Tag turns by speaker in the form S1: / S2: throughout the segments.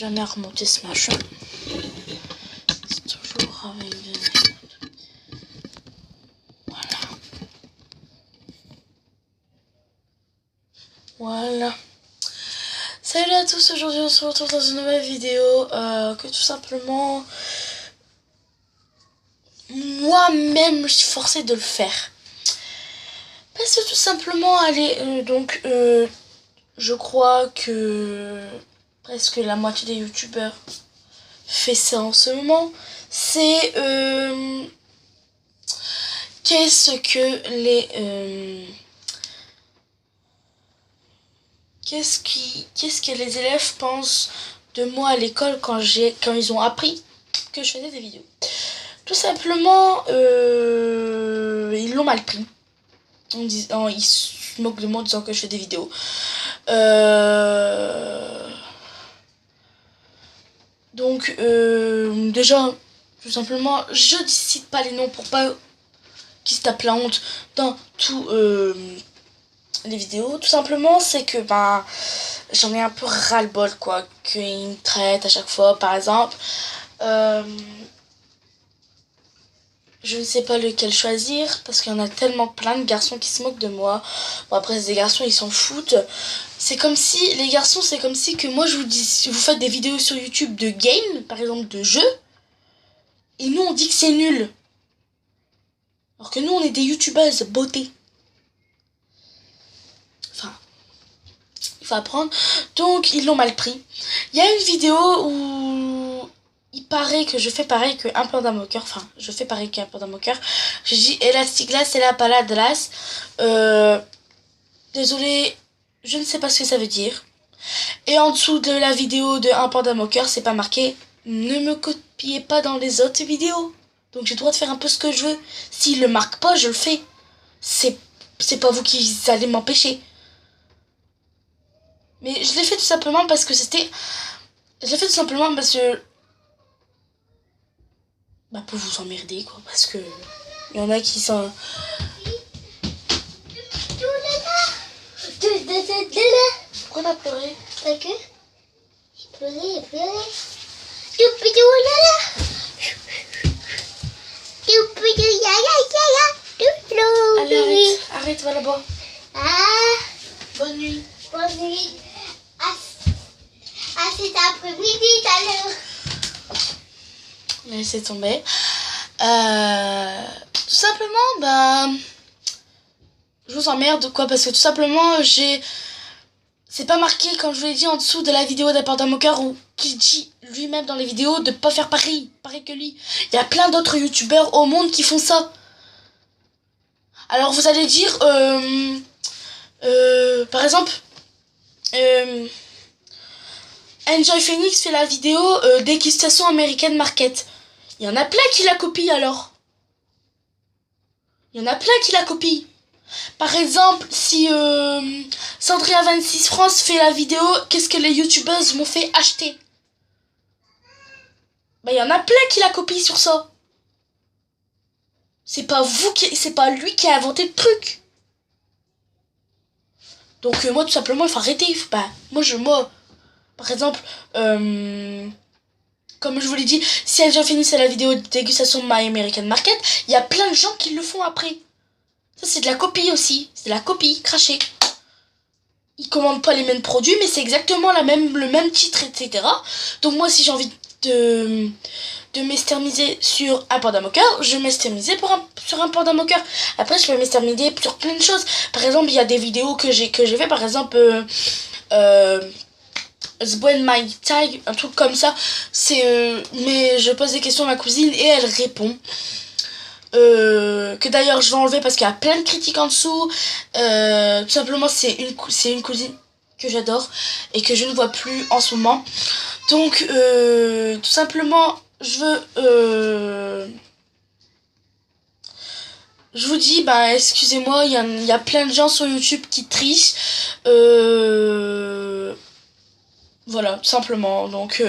S1: jamais remonter ce machin. C'est toujours avec des... Voilà. Salut à tous, aujourd'hui on se retrouve dans une nouvelle vidéo que tout simplement moi-même je suis forcée de le faire. Parce que tout simplement, allez, je crois que presque la moitié des youtubeurs fait ça en ce moment. C'est qu'est-ce que les élèves pensent de moi à l'école quand ils ont appris que je faisais des vidéos. Tout simplement, ils l'ont mal pris. Ils se moquent de moi en disant que je fais des vidéos. Déjà, tout simplement, je ne cite pas les noms pour pas qu'ils se tapent la honte dans tous les vidéos. Tout simplement, c'est que j'en ai un peu ras-le-bol, quoi, qu'ils me traitent à chaque fois. Par exemple, je ne sais pas lequel choisir parce qu'il y en a tellement plein de garçons qui se moquent de moi. Bon, après, ces garçons, ils s'en foutent. C'est comme si, les garçons, c'est comme si que moi, je vous dis, si vous faites des vidéos sur YouTube de game, par exemple, de jeux, et nous, on dit que c'est nul. Alors que nous, on est des youtubeuses beauté. Enfin, il faut apprendre. Donc, ils l'ont mal pris. Il y a une vidéo où il paraît que je fais pareil qu'un panda moqueur. Enfin, je fais pareil qu'un panda moqueur. Je dis Elastiglas et la paladras. Désolé, je ne sais pas ce que ça veut dire. Et en dessous de la vidéo de un panda moqueur, c'est pas marqué ne me copiez pas dans les autres vidéos. Donc j'ai le droit de faire un peu ce que je veux. S'il le marque pas, je le fais. C'est pas vous qui allez m'empêcher. Mais je l'ai fait tout simplement parce que c'était... Je l'ai fait tout simplement parce que... pour vous emmerder, quoi. Parce que... Il y en a qui sont... Pourquoi t'as pleuré?
S2: Parce que j'ai pleuré.
S1: Allez, arrête, va là-bas. Bonne nuit.
S2: Bonne nuit. Cet après-midi tout à l'heure.
S1: Laissez tomber. Tout simplement, je vous emmerde, quoi, parce que tout simplement, c'est pas marqué, comme je vous l'ai dit, en dessous de la vidéo d'un panda moqueur, ou qu'il dit lui-même dans les vidéos de pas faire pareil que lui. Il y a plein d'autres youtubeurs au monde qui font ça. Alors vous allez dire, par exemple, Enjoy Phoenix fait la vidéo dégustation American Market. Il y en a plein qui la copient alors. Il y en a plein qui la copient. Par exemple, si Cendria26 France fait la vidéo qu'est-ce que les youtubeuses m'ont fait acheter. Il y en a plein qui la copient sur ça. C'est pas lui qui a inventé le truc. Donc moi tout simplement il faut arrêter. Moi par exemple comme je vous l'ai dit, si elle déjà fini la vidéo de dégustation My American Market, il y a plein de gens qui le font après. Ça c'est de la copie aussi, c'est de la copie crachée. Ils commandent pas les mêmes produits mais c'est exactement le même titre, etc. Donc moi si j'ai envie de m'extermiser sur un panda moqueur, je vais m'extermiser sur un panda moqueur. Après je peux m'extermiser sur plein de choses. Par exemple il y a des vidéos que j'ai fait, par exemple Sbwen My Tag, un truc comme ça. Mais je pose des questions à ma cousine et elle répond. Que d'ailleurs je vais enlever parce qu'il y a plein de critiques en dessous. Tout simplement c'est une cousine que j'adore et que je ne vois plus en ce moment. Donc tout simplement je vous dis, excusez-moi, il y a plein de gens sur YouTube qui trichent. Voilà, tout simplement. Donc,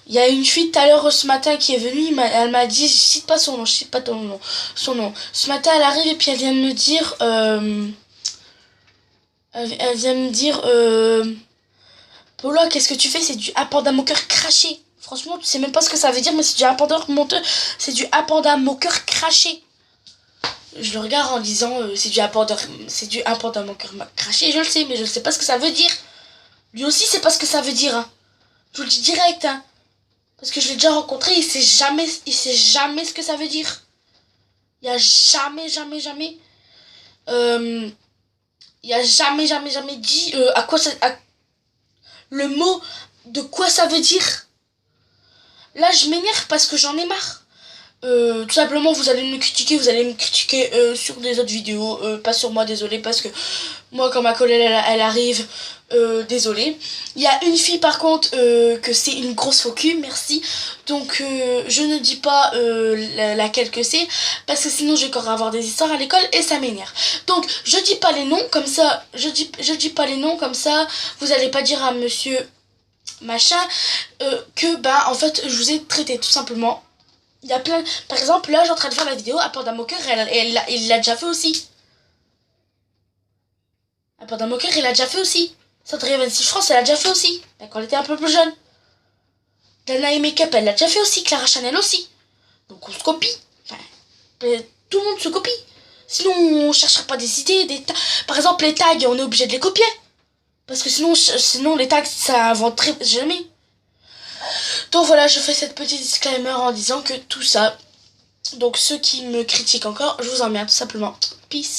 S1: il y a une fille tout à l'heure ce matin qui est venue, elle m'a dit, je cite pas son nom, je cite pas son nom. Ce matin, elle arrive et puis elle vient de me dire, Paula, qu'est-ce que tu fais? C'est du un panda moqueur craché. Franchement, tu sais même pas ce que ça veut dire, mais c'est du un panda moqueur. C'est du un panda moqueur craché. Je le regarde en disant c'est du un panda moqueur craché. Je le sais, mais je ne sais pas ce que ça veut dire. Lui aussi, c'est pas ce que ça veut dire. Hein. Je vous le dis direct. Hein. Parce que je l'ai déjà rencontré, il sait jamais ce que ça veut dire. Il y a jamais dit à quoi ça, le mot de quoi ça veut dire. Là, je m'énerve parce que j'en ai marre. Tout simplement, vous allez me critiquer sur des autres vidéos, pas sur moi, désolé, parce que moi, quand ma collègue elle arrive, désolé. Il y a une fille par contre que c'est une grosse faux cul, merci. Donc je ne dis pas laquelle que c'est, parce que sinon je vais encore avoir des histoires à l'école et ça m'énerve. Donc je dis pas les noms comme ça, je dis pas les noms comme ça, vous allez pas dire à monsieur machin que bah en fait je vous ai traité tout simplement. Il y a plein, par exemple là j'ai en train de faire la vidéo à Panda Moqueur, il l'a déjà fait aussi. À Panda Moqueur il l'a déjà fait aussi. Cendrillon 26 France, elle l'a déjà fait aussi. Quand elle était un peu plus jeune. Dana et Makeup, elle l'a déjà fait aussi. Clara Chanel aussi. Donc on se copie. Enfin, tout le monde se copie. Sinon, on cherchera pas des idées. Par exemple, les tags, on est obligé de les copier. Parce que sinon les tags, ça inventerait jamais. Donc voilà, je fais cette petite disclaimer en disant que tout ça. Donc ceux qui me critiquent encore, je vous emmerde tout simplement. Peace.